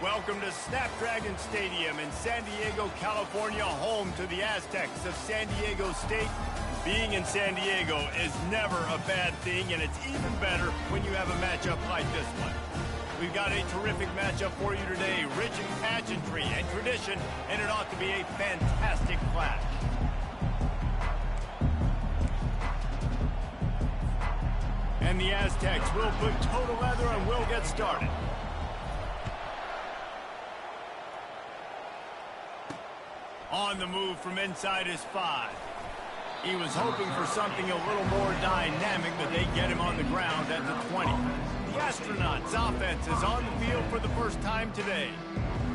Welcome to Snapdragon Stadium in San Diego, California, home to the Aztecs of San Diego State. Being in San Diego is never a bad thing, and it's even better when you have a matchup like this one. We've got a terrific matchup for you today, rich in pageantry and tradition, and it ought to be a fantastic clash. And the Aztecs will put total leather and will get started. On the move from inside his 5. He was hoping for something a little more dynamic, but they get him on the ground at the 20. The Astronauts' offense is on the field for the first time today.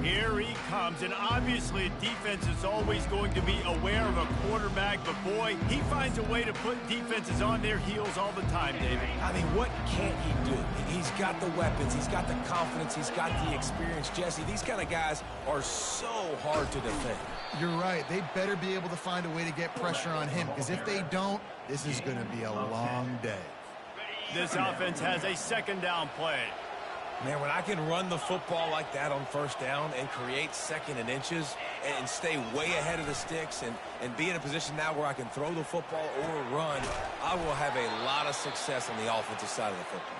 Here he comes, and obviously defense is always going to be aware of a quarterback, but boy, he finds a way to put defenses on their heels all the time, David. I mean, what can't he do? He's got the weapons, he's got the confidence, he's got the experience. Jesse, these kind of guys are so hard to defend. You're right. They better be able to find a way to get pressure on him, because if they don't, this is going to be a long day. This offense has a second down play. Man, when I can run the football like that on first down and create second and inches and stay way ahead of the sticks and be in a position now where I can throw the football or run, I will have a lot of success on the offensive side of the football.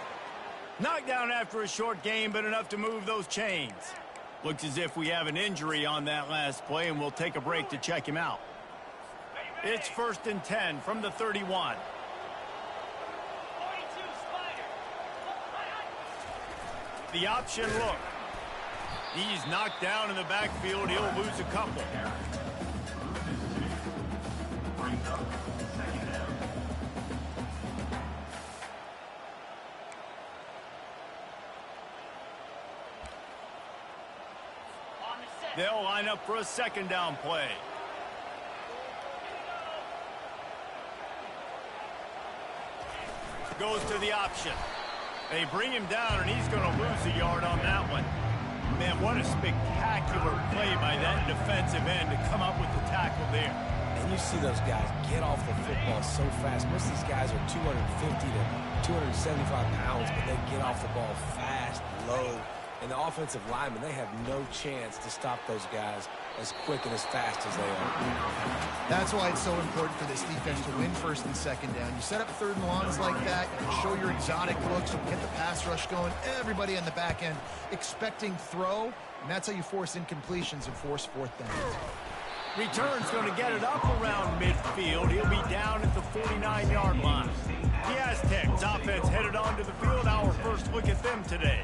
Knocked down after a short game, but enough to move those chains. Looks as if we have an injury on that last play, and we'll take a break to check him out. It's 1st and 10 from the 31. The option look. He's knocked down in the backfield. He'll lose a couple. They'll line up for a second down play. Goes to the option. They bring him down, and he's going to lose a yard on that one. Man, what a spectacular play by that defensive end to come up with the tackle there. And you see those guys get off the football so fast. Most of these guys are 250 to 275 pounds, but they get off the ball fast, low. And the offensive linemen, they have no chance to stop those guys as quick and as fast as they are. That's why it's so important for this defense to win first and second down. You set up third and longs like that, you can show your exotic looks, you can get the pass rush going, everybody on the back end expecting throw, and that's how you force incompletions and force fourth downs. Return's going to get it up around midfield. He'll be down at the 49-yard line. The Aztecs offense headed onto the field. Our first look at them today.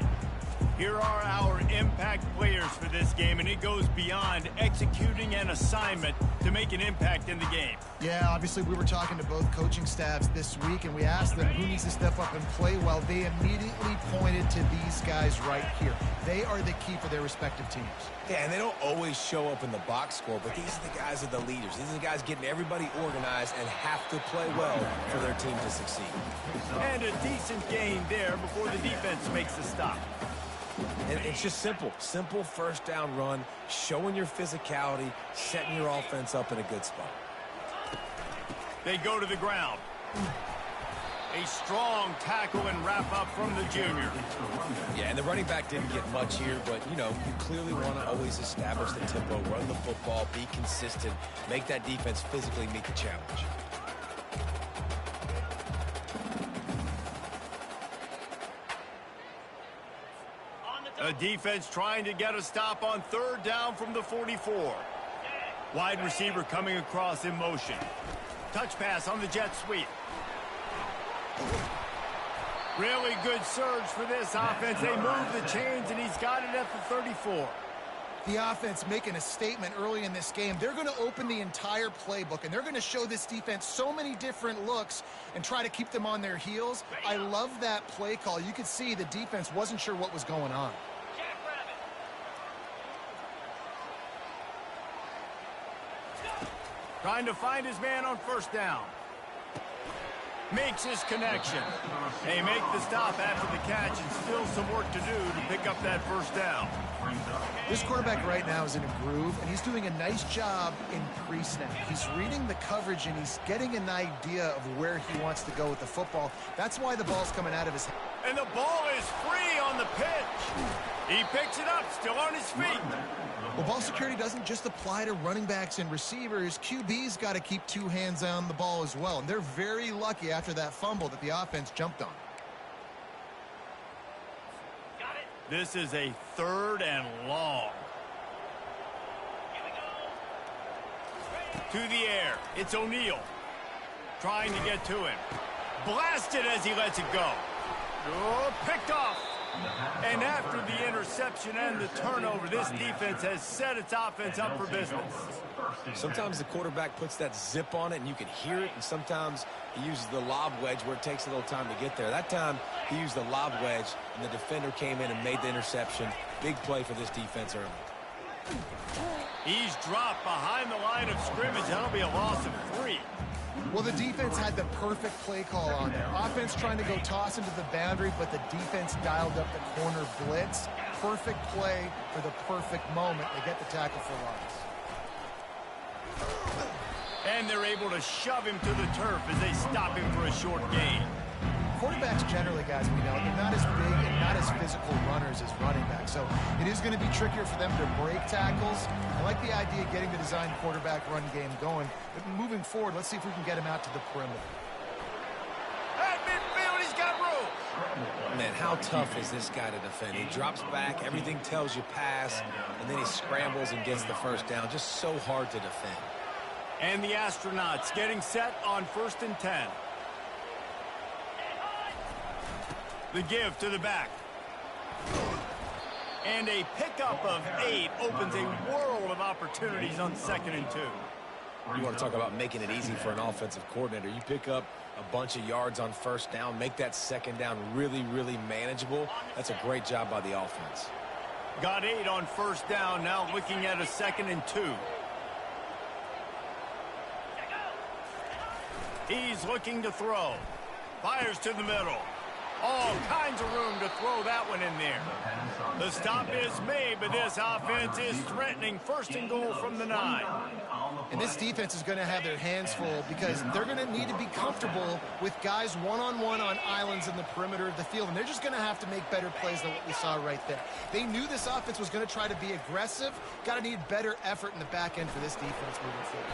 Here are our impact players for this game, and it goes beyond executing an assignment to make an impact in the game. Yeah, obviously we were talking to both coaching staffs this week, and we asked them who needs to step up and play well. They immediately pointed to these guys right here. They are the key for their respective teams. Yeah, and they don't always show up in the box score, but these are the guys that are the leaders. These are the guys getting everybody organized and have to play well for their team to succeed. And a decent gain there before the defense makes the stop. And it's just simple first down run, showing your physicality, setting your offense up in a good spot. They go to the ground. A strong tackle and wrap up from the junior. Yeah, and the running back didn't get much here, but, you know, you clearly want to always establish the tempo, run the football, be consistent, make that defense physically meet the challenge. A defense trying to get a stop on third down from the 44. Wide receiver coming across in motion. Touch pass on the jet sweep. Really good surge for this offense. They move the chains, and he's got it at the 34. The offense making a statement early in this game. They're going to open the entire playbook, and they're going to show this defense so many different looks and try to keep them on their heels. I love that play call. You could see the defense wasn't sure what was going on. Trying to find his man on first down. Makes his connection. They make the stop after the catch, and still some work to do to pick up that first down. This quarterback right now is in a groove, and he's doing a nice job in pre-snap. He's reading the coverage, and he's getting an idea of where he wants to go with the football. That's why the ball's coming out of his head. And the ball is free on the pitch. He picks it up, still on his feet. Well, ball security doesn't just apply to running backs and receivers. QB's got to keep two hands on the ball as well. And they're very lucky after that fumble that the offense jumped on. This is a 3rd and long. To the air. It's O'Neal. Trying to get to him. Blasted as he lets it go. Oh, picked off. And after the interception and the turnover, this defense has set its offense up for business. Sometimes the quarterback puts that zip on it and you can hear it, and sometimes he uses the lob wedge where it takes a little time to get there. That time he used the lob wedge and the defender came in and made the interception. Big play for this defense early. He's dropped behind the line of scrimmage. That'll be a loss of 3. Well, the defense had the perfect play call on there. Offense trying to go toss into the boundary, but the defense dialed up the corner blitz. Perfect play for the perfect moment. They get the tackle for loss. And they're able to shove him to the turf as they stop him for a short gain. Quarterbacks generally, guys, we know, they're not as big and not as physical runners as running backs. So it is going to be trickier for them to break tackles. I like the idea of getting the design quarterback run game going. But moving forward, let's see if we can get him out to the perimeter. At midfield, he's got room. Man, how tough is this guy to defend? He drops back, everything tells you pass, and then he scrambles and gets the first down. Just so hard to defend. And the Astronauts getting set on 1st and 10. The give to the back. And a pickup of 8 opens a world of opportunities on 2nd and 2. You want to talk about making it easy for an offensive coordinator. You pick up a bunch of yards on 1st down, make that 2nd down really, really manageable. That's a great job by the offense. Got 8 on 1st down, now looking at a 2nd and 2. He's looking to throw. Fires to the middle. All kinds of room to throw that one in there. The stop is made, but this offense is threatening 1st and goal from the 9. And this defense is going to have their hands full because they're going to need to be comfortable with guys one-on-one on islands in the perimeter of the field. And they're just going to have to make better plays than what we saw right there. They knew this offense was going to try to be aggressive. Got to need better effort in the back end for this defense moving forward.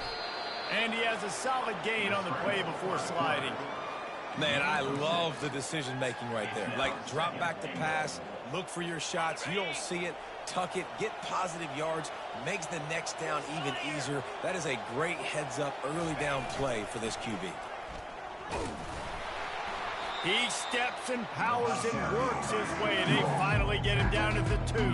And he has a solid gain on the play before sliding. Man, I love the decision-making right there. Like, drop back the pass, look for your shots. You don't see it, tuck it, get positive yards, makes the next down even easier. That is a great heads-up early down play for this QB. He steps and powers and works his way. They finally get him down at the 2.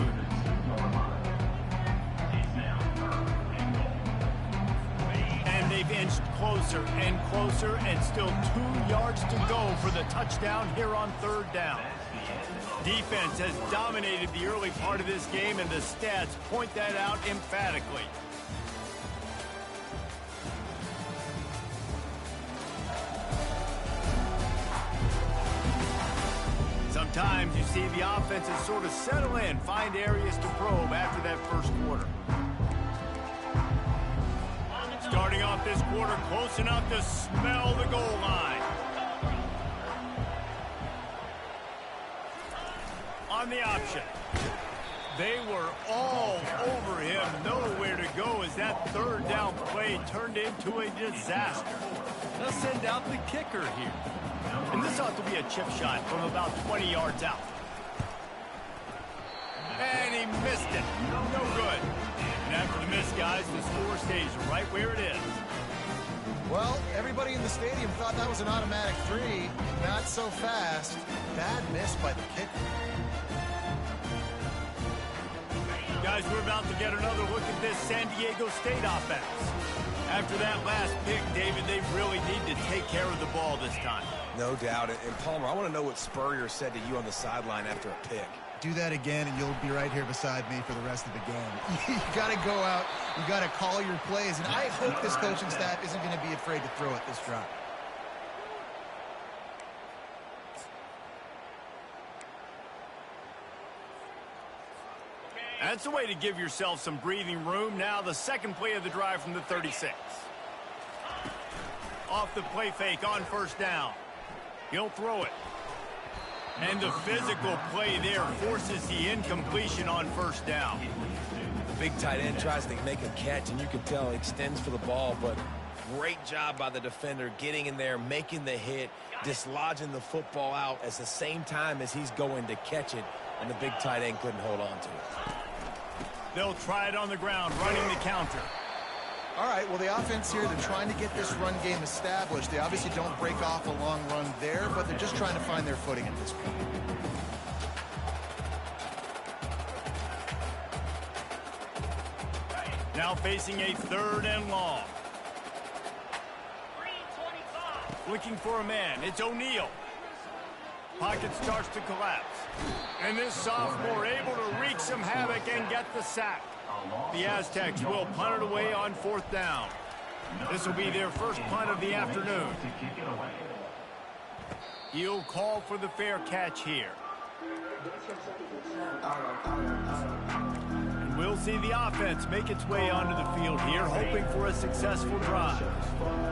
They've inched closer and closer, and still 2 yards to go for the touchdown here on 3rd down. Defense has dominated the early part of this game, and the stats point that out emphatically. Sometimes you see the offenses sort of settle in, find areas to probe after that 1st quarter. Starting off this quarter close enough to smell the goal line. On the option. They were all over him, nowhere to go as that 3rd down play turned into a disaster. They'll send out the kicker here. And this ought to be a chip shot from about 20 yards out. And he missed it. No good. And after the miss, guys, the score stays right where it is. Well, everybody in the stadium thought that was an automatic 3. Not so fast. Bad miss by the kicker. Guys, we're about to get another look at this San Diego State offense. After that last pick, David, they really need to take care of the ball this time. No doubt. And Palmer, I want to know what Spurrier said to you on the sideline after a pick. Do that again, and you'll be right here beside me for the rest of the game. You got to go out. You got to call your plays. And I hope this coaching staff isn't going to be afraid to throw it this drive. That's a way to give yourself some breathing room. Now the 2nd play of the drive from the 36. Off the play fake on 1st down. He'll throw it. And the physical play there forces the incompletion on first down. The big tight end tries to make a catch, and you can tell he extends for the ball, but great job by the defender getting in there, making the hit, dislodging the football out at the same time as he's going to catch it, and the big tight end couldn't hold on to it. They'll try it on the ground, running the counter. All right, well, the offense here, they're trying to get this run game established. They obviously don't break off a long run there, but they're just trying to find their footing at this point. Now facing a 3rd and long. Looking for a man. It's O'Neal. Pocket starts to collapse. And this sophomore able to wreak some havoc and get the sack. The Aztecs will punt it away on 4th down. This will be their first punt of the afternoon. He'll call for the fair catch here. And we'll see the offense make its way onto the field here, hoping for a successful drive.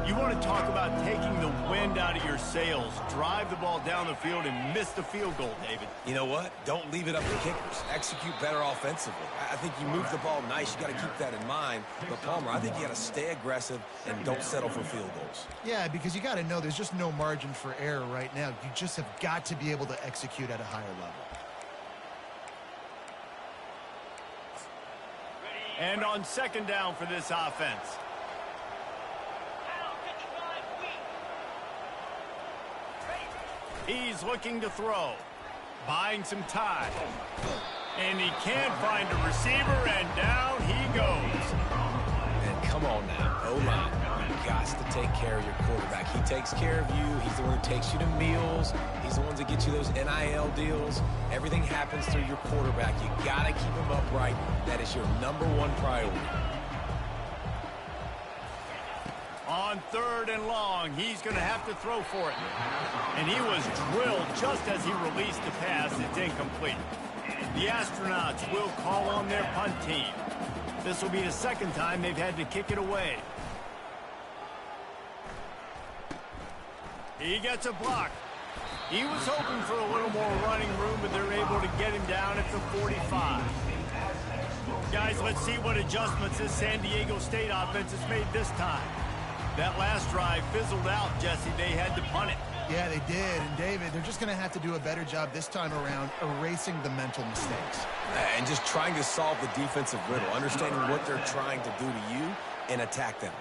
You want to talk about taking the wind out of your sails. Drive the ball down the field and miss the field goal, David. You know what? Don't leave it up to kickers. Execute better offensively. I think you move the ball nice. You got to keep that in mind. But, Palmer, I think you got to stay aggressive and don't settle for field goals. Yeah, because you got to know there's just no margin for error right now. You just have got to be able to execute at a higher level. And on 2nd down for this offense. He's looking to throw. Buying some time. And he can't find a receiver, and down he goes. And come on now, O-line. You've got to take care of your quarterback. He takes care of you. He's the one who takes you to meals. He's the one that gets you those NIL deals. Everything happens through your quarterback. You got to keep him upright. That is your #1 priority. On 3rd and long, he's going to have to throw for it. And he was drilled just as he released the pass. It's incomplete. The Astronauts will call on their punt team. This will be the 2nd time they've had to kick it away. He gets a block. He was hoping for a little more running room, but they're able to get him down at the 45. Guys, let's see what adjustments this San Diego State offense has made this time. That last drive fizzled out, Jesse. They had to punt it. Yeah, they did. And, David, they're just going to have to do a better job this time around erasing the mental mistakes. And just trying to solve the defensive riddle, understanding what they're trying to do to you and attack them.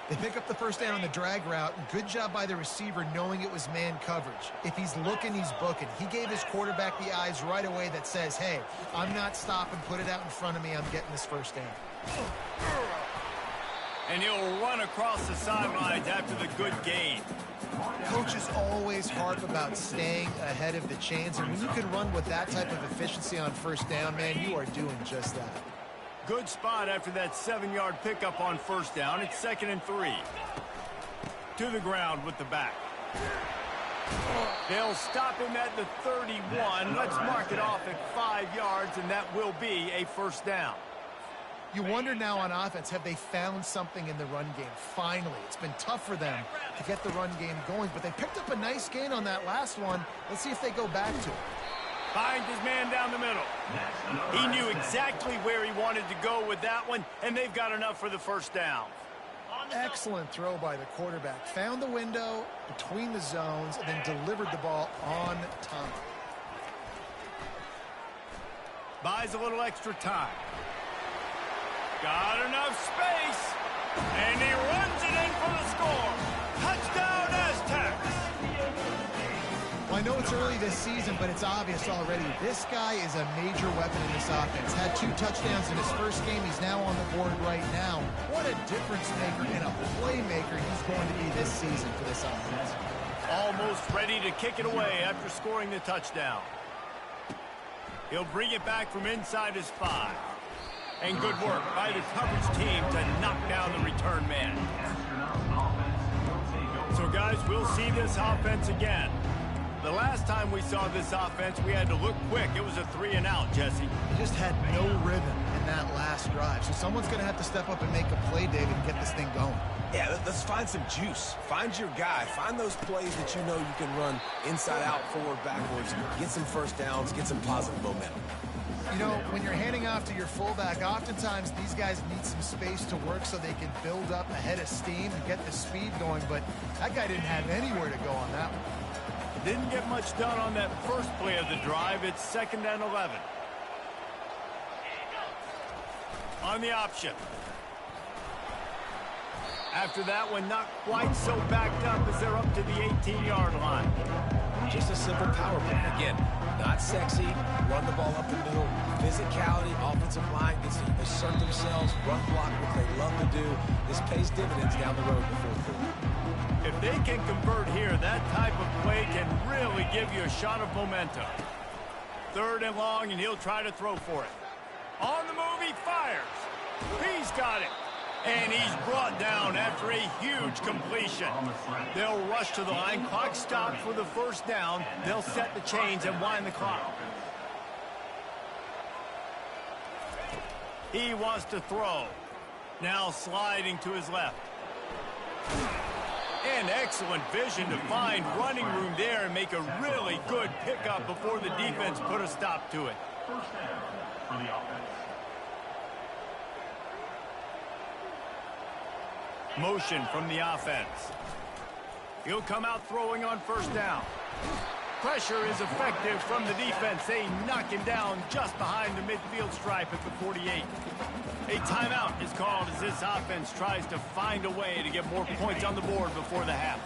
They pick up the first down on the drag route. Good job by the receiver knowing it was man coverage. If he's looking, he's booking. He gave his quarterback the eyes right away that says, hey, I'm not stopping. Put it out in front of me. I'm getting this first down. And he'll run across the sidelines after the good gain. Coaches always harp about staying ahead of the chains, and when you can run with that type of efficiency on first down, man, you are doing just that. Good spot after that 7-yard pickup on first down. It's 2nd and 3. To the ground with the back. They'll stop him at the 31. Let's mark it off at 5 yards, and that will be a first down. You wonder now on offense, have they found something in the run game? Finally, it's been tough for them to get the run game going, but they picked up a nice gain on that last one. Let's see if they go back to it. Finds his man down the middle. He knew exactly where he wanted to go with that one, and they've got enough for the first down. Excellent throw by the quarterback. Found the window between the zones and then delivered the ball on time. Buys a little extra time. Got enough space, and he runs it in for the score. Touchdown, Aztecs! Well, I know it's early this season, but it's obvious already. This guy is a major weapon in this offense. Had 2 touchdowns in his first game. He's now on the board right now. What a difference maker and a playmaker he's going to be this season for this offense. Almost ready to kick it away after scoring the touchdown. He'll bring it back from inside his 5. And good work by the coverage team to knock down the return man. So, guys, we'll see this offense again. The last time we saw this offense, we had to look quick. It was a 3-and-out, Jesse. They just had no rhythm in that last drive. So someone's going to have to step up and make a play, David, and get this thing going. Yeah, let's find some juice. Find your guy. Find those plays that you know you can run inside out, forward, backwards. Get some first downs. Get some positive momentum. You know, when you're handing off to your fullback, oftentimes these guys need some space to work so they can build up a head of steam and get the speed going, but that guy didn't have anywhere to go on that one. Didn't get much done on that first play of the drive. It's 2nd and 11. On the option. After that one, not quite so backed up as they're up to the 18-yard line. Just a simple power play. Again, not sexy. Run the ball up the middle. Physicality, offensive line gets to assert themselves, run block, what they love to do. This pays dividends down the road in the fourth quarter. If they can convert here, that type of play can really give you a shot of momentum. 3rd and long, and he'll try to throw for it. On the move, he fires. He's got it. And he's brought down after a huge completion. They'll rush to the line. Clock stopped for the first down. They'll set the chains and wind the clock. He wants to throw. Now sliding to his left. And excellent vision to find running room there and make a really good pickup before the defense put a stop to it. First down for the offense. Motion from the offense. He'll come out throwing on first down. Pressure is effective from the defense. They knock him down just behind the midfield stripe at the 48. A timeout is called as this offense tries to find a way to get more points on the board before the half.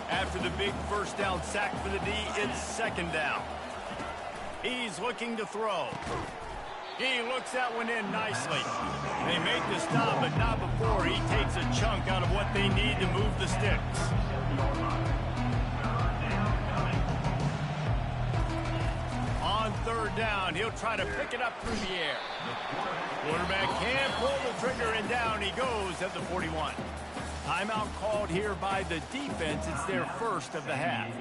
After the big first down sack for the D, it's 2nd down. He's looking to throw. He looks that one in nicely. They make the stop, but not before he takes a chunk out of what they need to move the sticks. On 3rd down, he'll try to pick it up through the air. Quarterback can't pull the trigger, and down he goes at the 41. Timeout called here by the defense. It's their first of the half.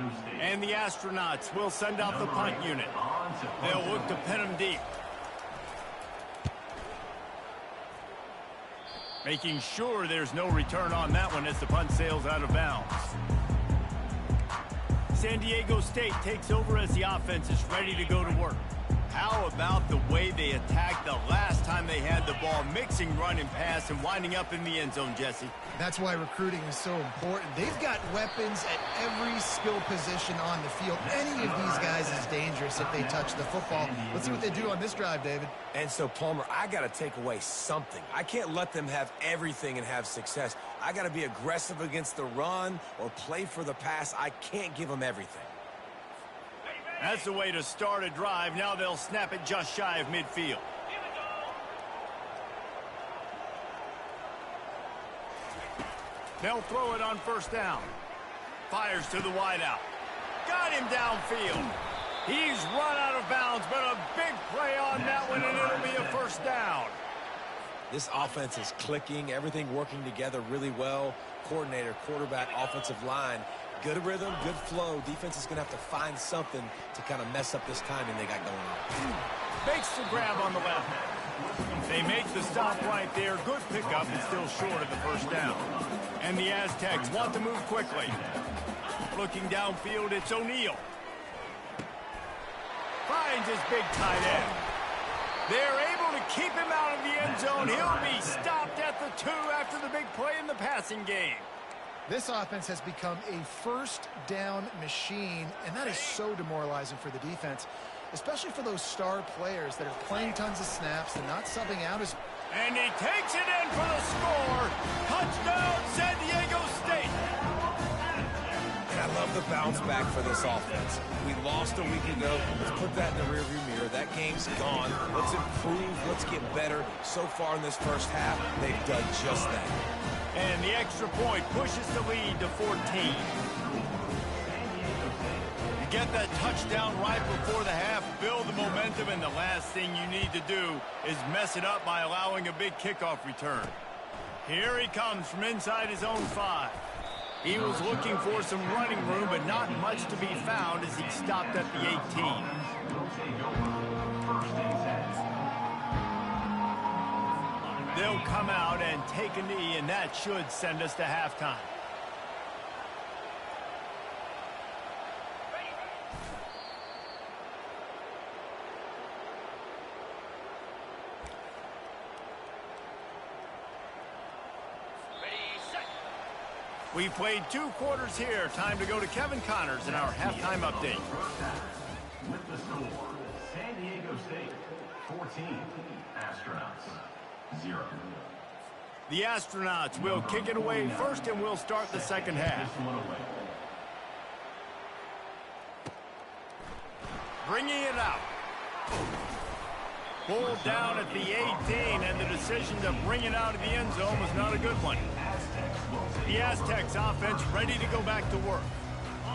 And the Astronauts will send out the punt unit. They'll look to pin him deep. Making sure there's no return on that one as the punt sails out of bounds. San Diego State takes over as the offense is ready to go to work. How about the way they attacked the last time they had the ball, mixing run and pass and winding up in the end zone, Jesse? That's why recruiting is so important. They've got weapons at every skill position on the field. Any of these guys is dangerous if they touch the football. Let's see what they do on this drive, David. And so, Palmer, I got to take away something. I can't let them have everything and have success. I got to be aggressive against the run or play for the pass. I can't give them everything. That's the way to start a drive. Now they'll snap it just shy of midfield. They'll throw it on first down. Fires to the wideout. Got him downfield. He's run out of bounds, but a big play on that one, and it'll be a first down. This offense is clicking, everything working together really well. Coordinator, quarterback, offensive line. Good rhythm, good flow. Defense is going to have to find something to kind of mess up this timing they got going on. Makes the grab on the left. They make the stop right there. Good pickup, and still short of the first down. And the Aztecs want to move quickly. Looking downfield, it's O'Neal. Finds his big tight end. They're able to keep him out of the end zone. He'll be stopped at the 2 after the big play in the passing game. This offense has become a first down machine, and that is so demoralizing for the defense, especially for those star players that are playing tons of snaps and not subbing out as... And he takes it in for the score. Touchdown, San Diego State. And I love the bounce back for this offense. We lost a week ago. Let's put that in the rearview mirror. That game's gone. Let's improve. Let's get better. So far in this first half, they've done just that. And the extra point pushes the lead to 14. You get that touchdown right before the half, build the momentum, and the last thing you need to do is mess it up by allowing a big kickoff return. Here he comes from inside his own 5. He was looking for some running room, but not much to be found as he stopped at the 18. They'll come out and take a knee, and that should send us to halftime. We played 2 quarters here. Time to go to Kevin Connors in our halftime update. With the score, San Diego State 14, Astronauts 0. The Astronauts will kick it away first, and we'll start the second half. Bringing it out. Pulled down at the 18, and the decision to bring it out of the end zone was not a good one. The Aztecs offense ready to go back to work.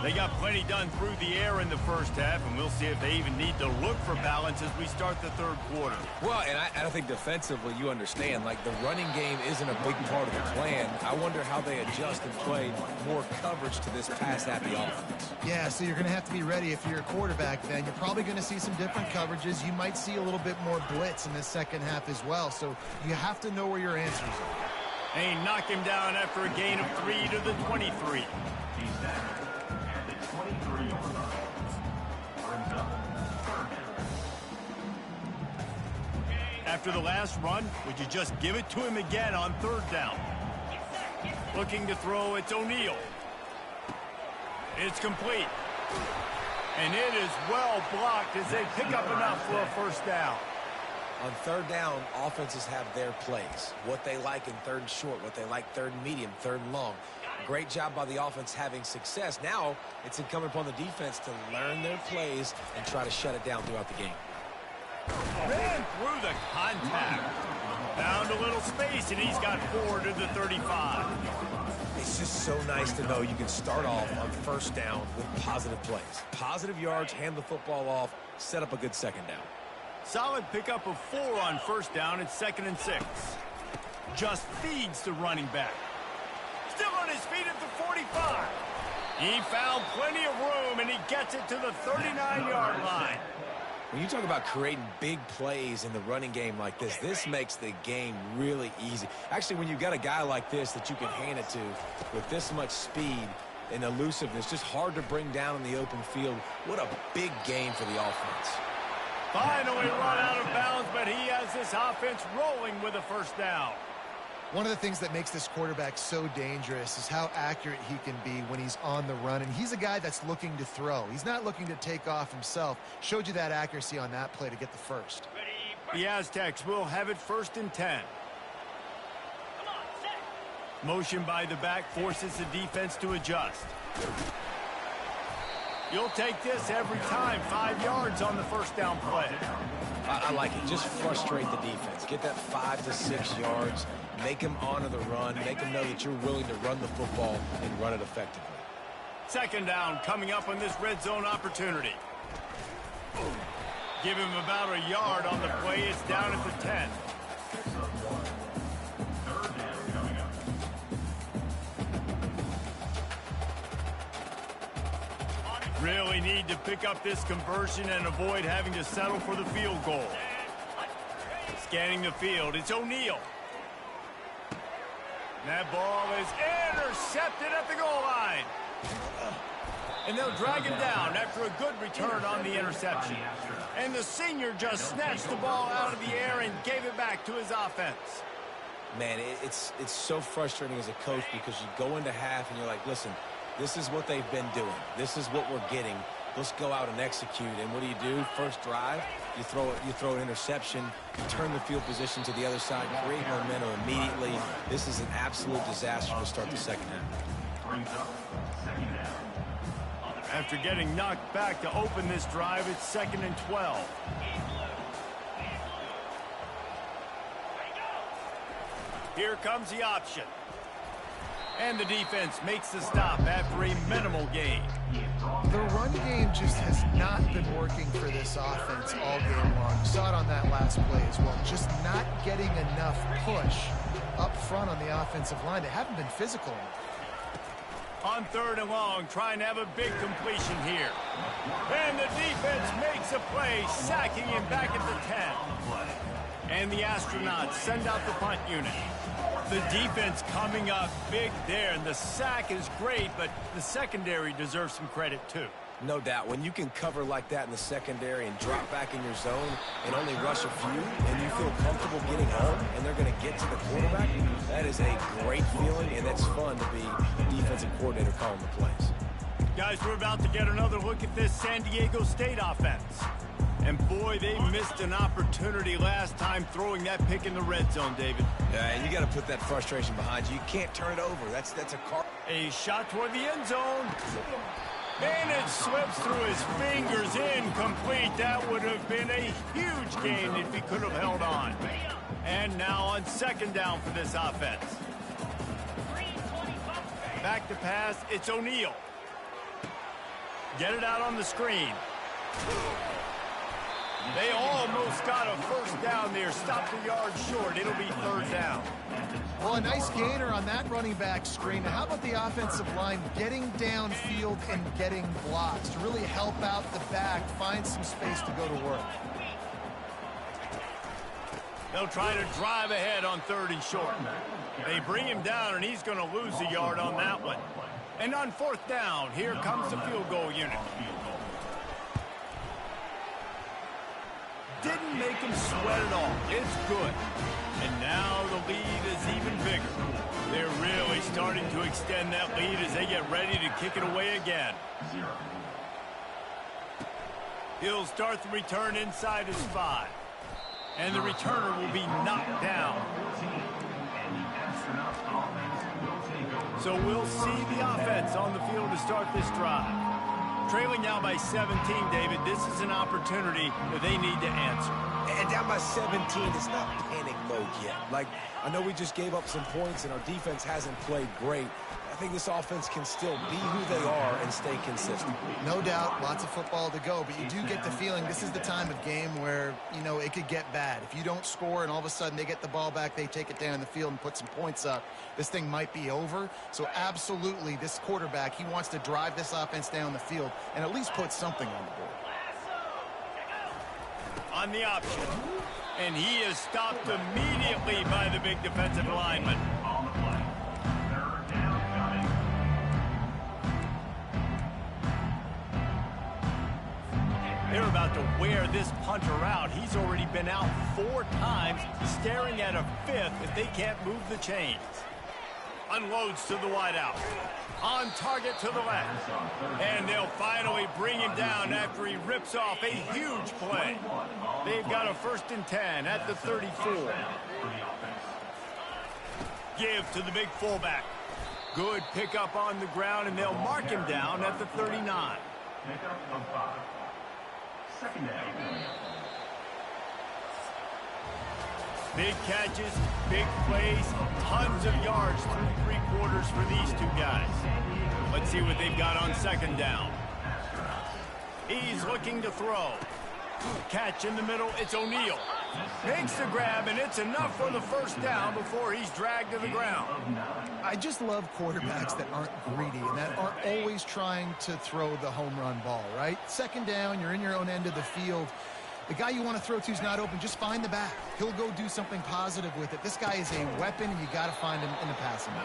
They got plenty done through the air in the first half, and we'll see if they even need to look for balance as we start the third quarter. Well, and I think defensively, you understand, like the running game isn't a big part of the plan. I wonder how they adjust and play more coverage to this pass-happy offense. Yeah, so you're going to have to be ready if you're a quarterback then. You're probably going to see some different coverages. You might see a little bit more blitz in the second half as well, so you have to know where your answers are. They knock him down after a gain of 3 to the 23. After the last run, would you just give it to him again on third down? Looking to throw, it's O'Neal. It's complete. And it is well blocked as they pick up enough for a first down. On third down, offenses have their plays. What they like in third and short, what they like third and medium, third and long. Great job by the offense having success. Now it's incumbent upon the defense to learn their plays and try to shut it down throughout the game. Ran through the contact. Found a little space, and he's got 4 to the 35. It's just so nice to know you can start off on first down with positive plays. Positive yards, hand the football off, set up a good second down. Solid pickup of 4 on first down. It's 2nd and 6. Just feeds the running back. Still on his feet at the 45. He found plenty of room, and he gets it to the 39-yard line. When you talk about creating big plays in the running game like this makes the game really easy. Actually, when you've got a guy like this that you can hand it to with this much speed and elusiveness, just hard to bring down in the open field, what a big game for the offense. Finally run out of bounds, but he has this offense rolling with a first down. One of the things that makes this quarterback so dangerous is how accurate he can be when he's on the run. And he's a guy that's looking to throw. He's not looking to take off himself. Showed you that accuracy on that play to get the first. The Aztecs will have it 1st and 10. Motion by the back forces the defense to adjust. You'll take this every time. 5 yards on the first down play. I like it. Just frustrate the defense. Get that 5 to 6 yards. Make them honor the run. Make them know that you're willing to run the football and run it effectively. 2nd down coming up on this red zone opportunity. Give him about a yard on the play. It's down at the 10. Really need to pick up this conversion and avoid having to settle for the field goal. Scanning the field, it's O'Neal. That ball is intercepted at the goal line. And they'll drag him down after a good return on the interception. And the senior just snatched the ball out of the air and gave it back to his offense. Man, it's so frustrating as a coach because you go into half and you're like, listen, this is what they've been doing. This is what we're getting. Let's go out and execute. And what do? First drive, you throw an interception, you turn the field position to the other side, create momentum immediately. This is an absolute disaster to start the second half. After getting knocked back to open this drive, it's 2nd and 12. Here comes the option. And the defense makes the stop after a minimal gain. The run game just has not been working for this offense all game long. You saw it on that last play as well. Just not getting enough push up front on the offensive line. They haven't been physical enough. On 3rd and long, trying to have a big completion here. And the defense makes a play, sacking him back at the 10. And the astronauts send out the punt unit. The defense coming up big there, and the sack is great, but the secondary deserves some credit too. No doubt. When you can cover like that in the secondary and drop back in your zone and only rush a few, and you feel comfortable getting home, and they're going to get to the quarterback, that is a great feeling, and it's fun to be the defensive coordinator calling the plays. Guys, we're about to get another look at this San Diego State offense. And boy, they missed an opportunity last time throwing that pick in the red zone, David. Yeah, and you got to put that frustration behind you. You can't turn it over. That's a car. A shot toward the end zone. And it slips through his fingers, incomplete. That would have been a huge gain if he could have held on. And now on second down for this offense. Back to pass, it's O'Neal. Get it out on the screen. They almost got a first down there. Stopped a yard short. It'll be third down. Well, a nice gainer on that running back screen. Now, how about the offensive line getting downfield and getting blocks to really help out the back, find some space to go to work? They'll try to drive ahead on third and short. They bring him down, and he's going to lose a yard on that one. And on fourth down, here comes the field goal unit. Didn't make him sweat at all. It's good. And now the lead is even bigger. They're really starting to extend that lead as they get ready to kick it away again. He'll start the return inside his 5. And the returner will be knocked down. So we'll see the offense on the field to start this drive. Trailing now by 17, David. This is an opportunity that they need to answer. And down by 17, it's not panic mode yet. Like, I know we just gave up some points and our defense hasn't played great. I think this offense can still be who they are and stay consistent. No doubt, lots of football to go, but you do get the feeling this is the time of game where, you know, it could get bad. If you don't score and all of a sudden they get the ball back, they take it down the field and put some points up, this thing might be over. So absolutely, this quarterback, he wants to drive this offense down the field and at least put something on the board. On the option. And he is stopped immediately by the big defensive lineman. They're about to wear this punter out. He's already been out 4 times, staring at a 5th if they can't move the chains. Unloads to the wideout. On target to the left. And they'll finally bring him down after he rips off a huge play. They've got a 1st and 10 at the 34. Give to the big fullback. Good pickup on the ground, and they'll mark him down at the 39. Pickup of 5. Second down. Big catches, big plays, tons of yards through 3 quarters for these 2 guys. Let's see what they've got on second down. He's looking to throw. Catch in the middle, it's O'Neal. Makes the grab, and it's enough for the first down before he's dragged to the ground. I just love quarterbacks that aren't greedy and that aren't always trying to throw the home run ball, right? Second down, you're in your own end of the field. The guy you want to throw to is not open. Just find the back. He'll go do something positive with it. This guy is a weapon, and you got to find him in the passing game.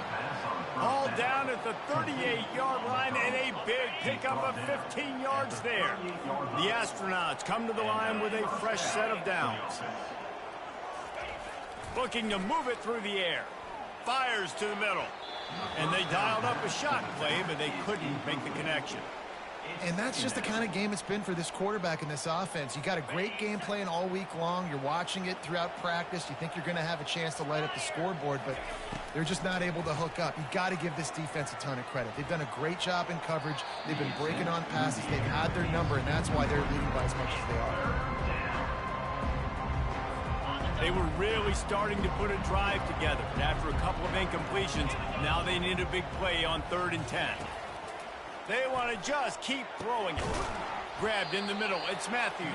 All down at the 38-yard line, and a big pickup of 15 yards there. The astronauts come to the line with a fresh set of downs. Looking to move it through the air. Fires to the middle. And they dialed up a shot play, but they couldn't make the connection. And that's just the kind of game it's been for this quarterback in this offense. You got a great game plan all week long. You're watching it throughout practice. You think you're going to have a chance to light up the scoreboard, but they're just not able to hook up. You got to give this defense a ton of credit. They've done a great job in coverage. They've been breaking on passes. They've had their number, and that's why they're leading by as much as they are. They were really starting to put a drive together. And after a couple of incompletions, now they need a big play on 3rd and 10. They want to just keep throwing it. Grabbed in the middle. It's Matthews.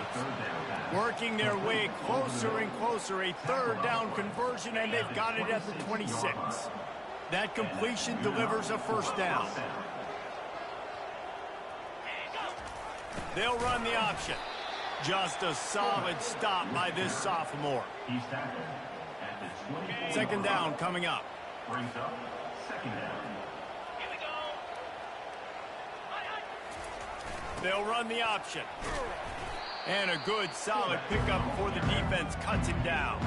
Working their way closer and closer. A 3rd down conversion, and they've got it at the 26. That completion delivers a first down. They'll run the option. Just a solid stop by this sophomore. He's tackled at the 24. Second down coming up. Brings up second down. They'll run the option. And a good, solid pickup before the defense cuts him down.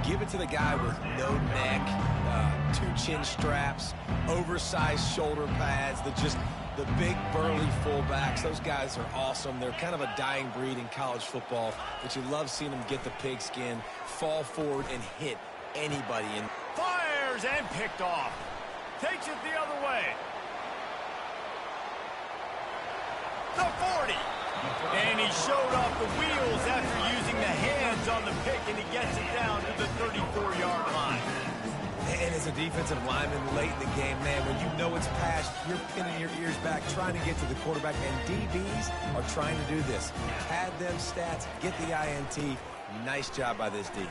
Give it to the guy with no neck, 2 chin straps, oversized shoulder pads, the big burly fullbacks. Those guys are awesome. They're kind of a dying breed in college football, but you love seeing them get the pigskin, fall forward, and hit anybody. And fires and picked off. Takes it the other way. The 40. And he showed off the wheels after using the hands on the pick, and he gets it down to the 34-yard line. And as a defensive lineman late in the game, man, when you know it's past, you're pinning your ears back, trying to get to the quarterback, and DBs are trying to do this. Pad them stats, get the INT. Nice job by this D.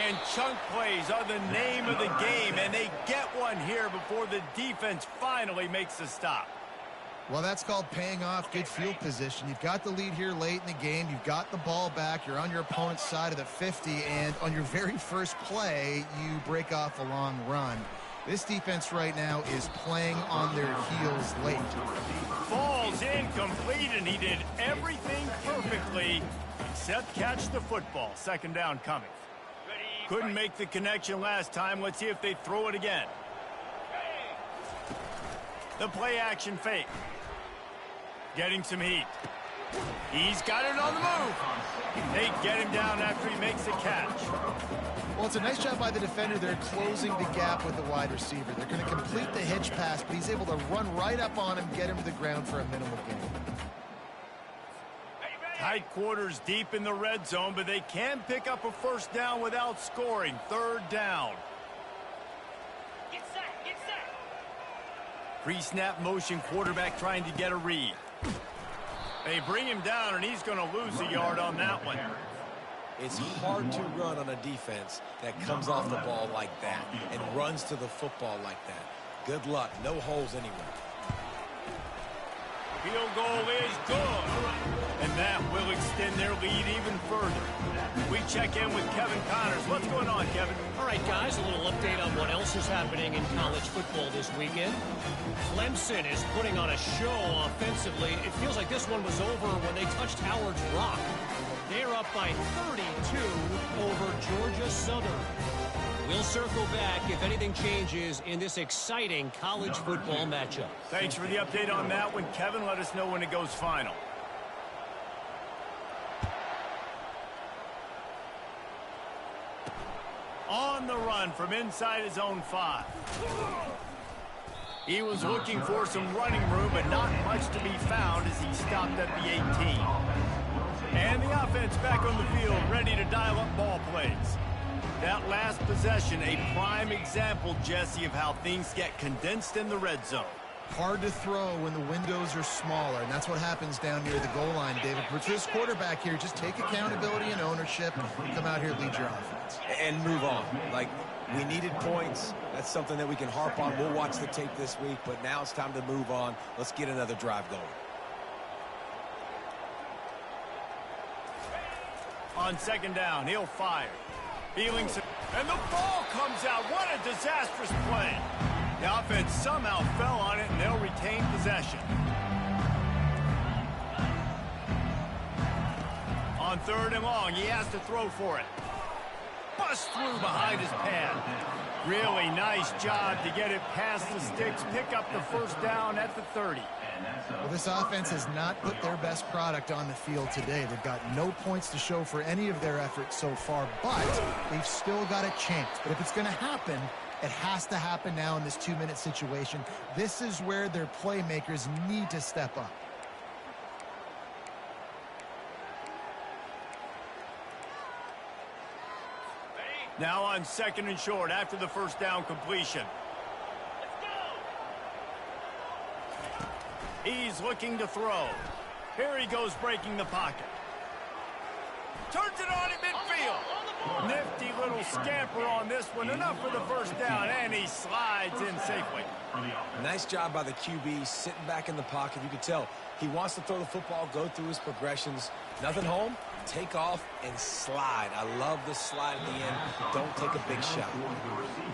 And chunk plays are the name of the game, and they get one here before the defense finally makes a stop. Well, that's called paying off good field position. You've got the lead here late in the game. You've got the ball back. You're on your opponent's side of the 50, and on your very first play, you break off a long run. This defense right now is playing on their heels late. Falls incomplete, and he did everything perfectly except catch the football. Second down coming. Couldn't make the connection last time. Let's see if they throw it again. The play action fake. Getting some heat. He's got it on the move. They get him down after he makes the catch. Well, it's a nice job by the defender. They're closing the gap with the wide receiver. They're going to complete the hitch pass, but he's able to run right up on him, get him to the ground for a minimal gain. Tight quarters deep in the red zone, but they can pick up a first down without scoring. Third down. Get set, get set. Pre-snap motion quarterback trying to get a read. They bring him down, and he's going to lose a yard on that one. It's hard to run on a defense that comes off the ball like that and runs to the football like that. Good luck. No holes anywhere. Field goal is good. And that will extend their lead even further. We check in with Kevin Connors. What's going on, Kevin? All right, guys, a little update on what else is happening in college football this weekend. Clemson is putting on a show offensively. It feels like this one was over when they touched Howard's Rock. They're up by 32 over Georgia Southern. We'll circle back if anything changes in this exciting college football matchup. Thanks for the update on that one, Kevin. Let us know when it goes final. On the run from inside his own 5. He was looking for some running room, but not much to be found as he stopped at the 18. And the offense back on the field, ready to dial up ball plays. That last possession, a prime example, Jesse, of how things get condensed in the red zone. Hard to throw when the windows are smaller, and that's what happens down near the goal line, David. For this quarterback here, just take accountability and ownership, come out here, lead your offense. And move on. Like, we needed points. That's something that we can harp on. We'll watch the tape this week, but now it's time to move on. Let's get another drive going. On second down, he'll fire. Feeling some, and the ball comes out. What a disastrous play. The offense somehow fell on it, and they'll retain possession. On third and long, he has to throw for it. Bust through behind his pad. Really nice job to get it past the sticks, pick up the first down at the 30. Well, this offense has not put their best product on the field today. They've got no points to show for any of their efforts so far, but they've still got a chance. But if it's going to happen, it has to happen now in this 2-minute situation. This is where their playmakers need to step up. Now on second and short after the first down completion. He's looking to throw. Here he goes breaking the pocket. Turns it on at midfield. Nifty little scamper on this one. Enough for the first down, and he slides in safely. Nice job by the QB, sitting back in the pocket. You can tell he wants to throw the football, go through his progressions. Nothing home, take off, and slide. I love the slide at the end. Don't take a big shot.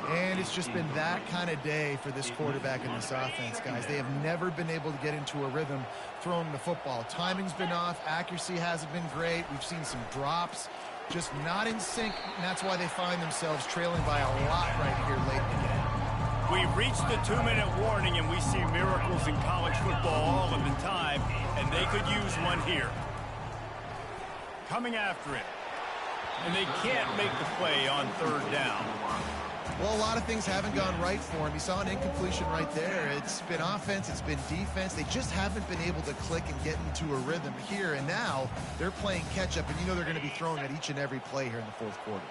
And it's just been that kind of day for this quarterback and this offense, guys. They have never been able to get into a rhythm throwing the football. Timing's been off. Accuracy hasn't been great. We've seen some drops. Just not in sync, and that's why they find themselves trailing by a lot right here late in the game. We've reached the 2-minute warning, and we see miracles in college football all of the time, and they could use one here. Coming after it. And they can't make the play on third down. Well, a lot of things haven't gone right for him. You saw an incompletion right there. It's been offense, it's been defense. They just haven't been able to click and get into a rhythm here. And now they're playing catch-up, and you know they're going to be throwing at each and every play here in the fourth quarter.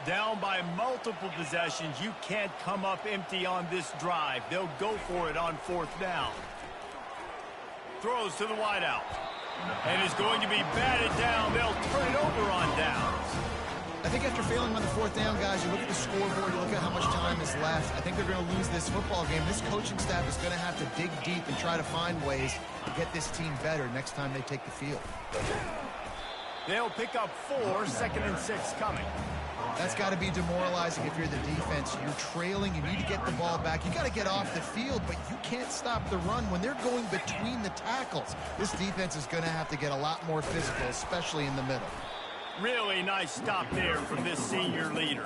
Down by multiple possessions, you can't come up empty on this drive. They'll go for it on fourth down. Throws to the wideout. And is going to be batted down. They'll turn it over on downs. I think after failing on the fourth down, guys, you look at the scoreboard, you look at how much time is left. I think they're going to lose this football game. This coaching staff is going to have to dig deep and try to find ways to get this team better next time they take the field. They'll pick up 4, 2nd and 6 coming. That's got to be demoralizing if you're the defense. You're trailing. You need to get the ball back. You got to get off the field, but you can't stop the run when they're going between the tackles. This defense is going to have to get a lot more physical, especially in the middle. Really nice stop there from this senior leader.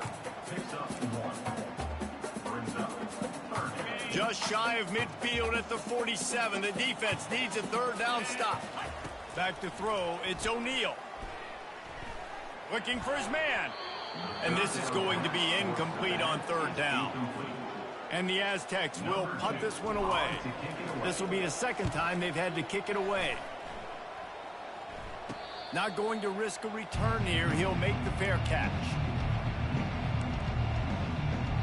Just shy of midfield at the 47. The defense needs a third down stop. Back to throw. It's O'Neal. Looking for his man. And this is going to be incomplete on third down. And the Aztecs will punt this one away. This will be the second time they've had to kick it away. Not going to risk a return here. He'll make the fair catch.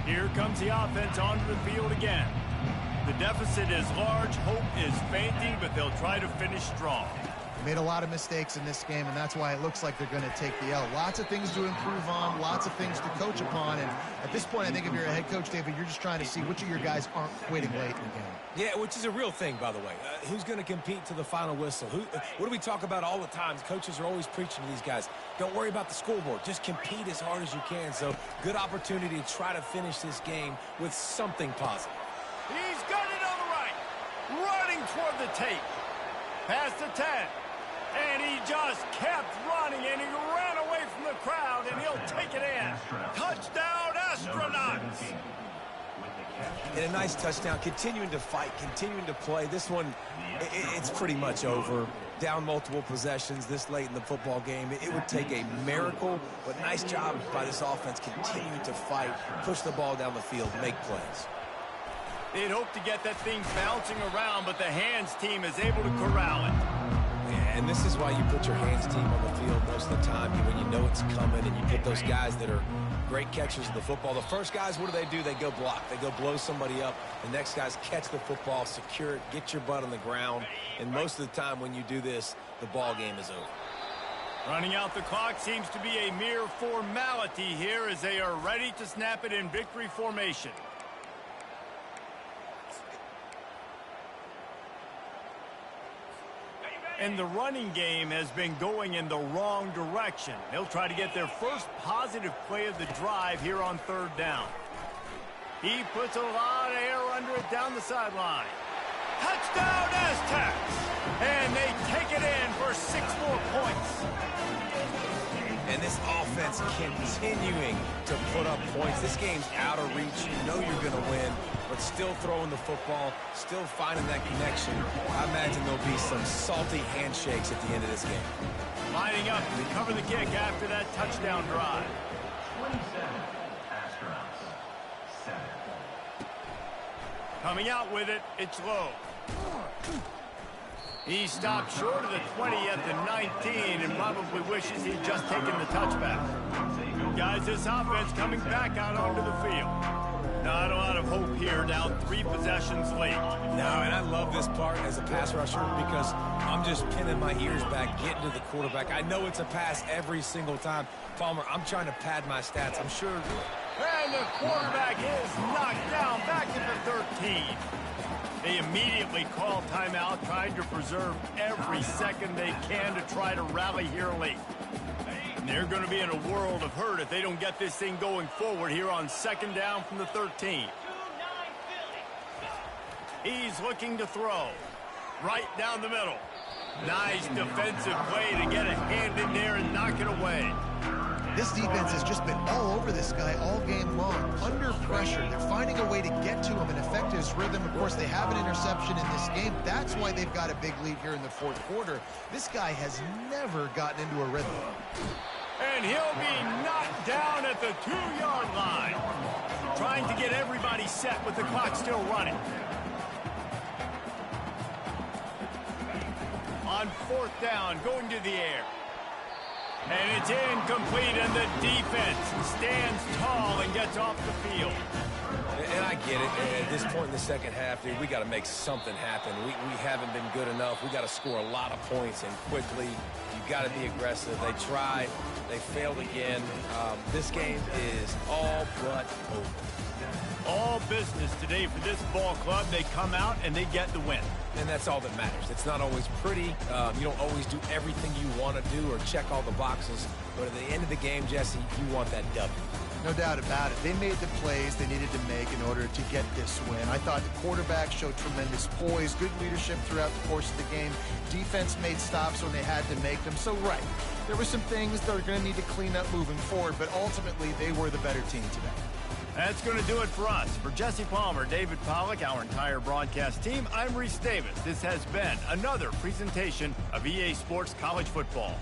Here comes the offense onto the field again. The deficit is large. Hope is fainting, but they'll try to finish strong. Made a lot of mistakes in this game, and that's why it looks like they're going to take the L. Lots of things to improve on, lots of things to coach upon, and at this point, I think if you're a head coach, David, you're just trying to see which of your guys aren't quitting late in the game. Yeah, which is a real thing, by the way. Who's going to compete to the final whistle? What do we talk about all the time? Coaches are always preaching to these guys. Don't worry about the scoreboard. Just compete as hard as you can. So, good opportunity to try to finish this game with something positive. He's got it on the right. Running toward the tape. Past the 10. And he just kept running, and he ran away from the crowd, and he'll take it in. Touchdown, Astronauts! And a nice touchdown, continuing to fight, continuing to play. This one, it's pretty much over. Down multiple possessions this late in the football game. It would take a miracle, but nice job by this offense continuing to fight, push the ball down the field, make plays. They'd hope to get that thing bouncing around, but the hands team is able to corral it. And this is why you put your hands team on the field most of the time when you know it's coming, and you put those guys that are great catchers of the football. The first guys, what do? They go block. They go blow somebody up. The next guys catch the football, secure it, get your butt on the ground. And most of the time when you do this, the ball game is over. Running out the clock seems to be a mere formality here as they are ready to snap it in victory formation. And the running game has been going in the wrong direction. They'll try to get their first positive play of the drive here on third down. He puts a lot of air under it down the sideline. Touchdown, Aztecs! And they take it in for 6 more points. And this offense continuing to put up points. This game's out of reach. You know you're going to win, but still throwing the football, still finding that connection. I imagine there'll be some salty handshakes at the end of this game. Lining up to cover the kick after that touchdown drive. 27, Astronauts, 7. Coming out with it, it's Lowe. He stopped short of the 20 at the 19 and probably wishes he'd just taken the touchback. Guys, this offense coming back out onto the field. Not a lot of hope here, down 3 possessions late. No, and I love this part as a pass rusher because I'm just pinning my ears back, getting to the quarterback. I know it's a pass every single time. Palmer, I'm trying to pad my stats. I'm sure. And the quarterback is knocked down back at the 13. They immediately call timeout, trying to preserve every second they can to try to rally here late. And they're going to be in a world of hurt if they don't get this thing going forward here on 2nd down from the 13. He's looking to throw. Right down the middle. Nice defensive play to get a hand in there and knock it away. This defense has just been all over this guy all game long. Under pressure, they're finding a way to get to him and affect his rhythm. Of course, they have an interception in this game. That's why they've got a big lead here in the 4th quarter. This guy has never gotten into a rhythm. And he'll be knocked down at the 2-yard line. Trying to get everybody set with the clock still running. On 4th down, going to the air. And it's incomplete, and the defense stands tall and gets off the field. And I get it. At this point in the second half, dude, we got to make something happen. We haven't been good enough. We got to score a lot of points and quickly. You got to be aggressive. They tried. They failed again. This game is all but over. All business today for this ball club. They come out and they get the win. And that's all that matters. It's not always pretty. You don't always do everything you want to do or check all the boxes. But at the end of the game, Jesse, you want that W. No doubt about it. They made the plays they needed to make in order to get this win. I thought the quarterback showed tremendous poise, good leadership throughout the course of the game. Defense made stops when they had to make them. So, right, there were some things they're going to need to clean up moving forward, but ultimately they were the better team today. That's going to do it for us. For Jesse Palmer, David Pollack, our entire broadcast team, I'm Reese Davis. This has been another presentation of EA Sports College Football.